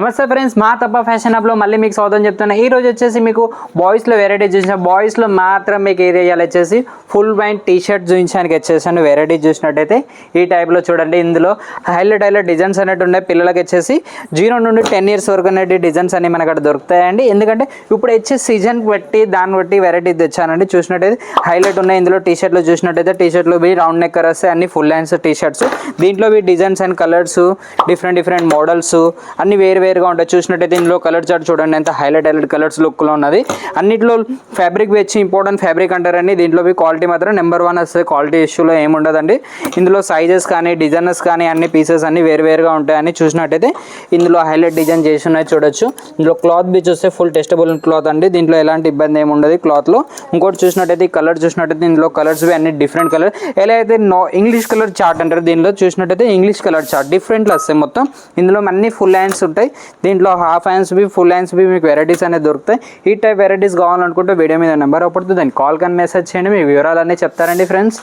నమస్తే ఫ్రెండ్స్, మా తప్ప ఫ్యాషన్ హబ్లో మళ్ళీ మీకు స్వాగతం చెప్తున్నా. ఈ రోజు వచ్చేసి మీకు బాయ్స్లో వెరైటీ చూసిన బాయ్స్లో మాత్రం మీకు ఏరియాలు వచ్చేసి ఫుల్ బ్యాండ్ టీ షర్ట్ చూపించడానికి వచ్చేసాను. వెరైటీ చూసినట్టయితే ఈ టైప్లో చూడండి. ఇందులో హైలైట్ డిజైన్స్ అనేవి ఉన్నాయి. పిల్లలకి వచ్చేసి 0 నుండి 10 ఇయర్స్ వరకు అనేది డిజైన్స్ అనేవి మనకు అక్కడ దొరుకుతాయండి. ఎందుకంటే ఇప్పుడు వచ్చే సీజన్ బట్టి దాన్ని బట్టి వెరైటీ తెచ్చానండి. చూసినట్టయితే హైలైట్ ఉన్నాయి. ఇందులో టీ షర్ట్లు చూసినట్టయితే టీ షర్ట్లు రౌండ్ నెక్కర్ వస్తాయి, అన్ని ఫుల్ హ్యాండ్స్ టీ షర్ట్స్. దీంట్లో designs and colours different models అన్ని వేరుగా ఉంటాయి. చూసినట్టయితే ఇందులో కలర్ చార్ట్ చూడండి, ఎంత హైలైట్ కలర్స్ లుక్లో ఉన్నది. అన్నిట్లో ఫ్యాబ్రిక్ వచ్చి ఇంపార్టెంట్ ఫ్యాబ్రిక్ అంటారండి. దీంట్లో క్వాలిటీ మాత్రం నెంబర్ 1 వస్తుంది. క్వాలిటీ ఇష్యూలో ఏమి ఉండదండి. ఇందులో సైజెస్ కానీ డిజైనర్స్ కానీ అన్ని పీసెస్ అన్ని వేరుగా ఉంటాయని చూసినట్టయితే ఇందులో హైలైట్ డిజైన్ చేసి ఉన్నాయి చూడొచ్చు. ఇందులో క్లాత్ బి చూస్తే ఫుల్ టెస్టబుల్ క్లాత్ అండి. దీంట్లో ఎలాంటి ఇబ్బంది ఏమి ఉండదు క్లాత్లో. ఇంకోటి చూసినట్టయితే ఈ కలర్ చూసినట్టయితే ఇందులో కలర్స్ అన్ని డిఫరెంట్ కలర్. ఎలా అయితే ఇంగ్లీష్ కలర్ చార్ట్ అంటారు, దీనిలో చూసినట్టయితే ఇంగ్లీష్ కలర్ చార్ట్ డిఫరెంట్లో వస్తాయి మొత్తం. ఇందులో అన్ని ఫుల్ హ్యాండ్స్ ఉంటాయి. దీంట్లో హాఫ్ హ్యాండ్స్ ఫుల్ హ్యాండ్స్ మీకు వెరైటీస్ అనేది దొరుకుతాయి. ఈ టైప్ వెరైటీస్ కావాలనుకుంటే వీడియో మీద నెంబర్ అప్పుడు దాన్ని కాల్ కానీ మెసేజ్ చేయండి, మీ వివరాలన్నీ చెప్తారండి ఫ్రెండ్స్.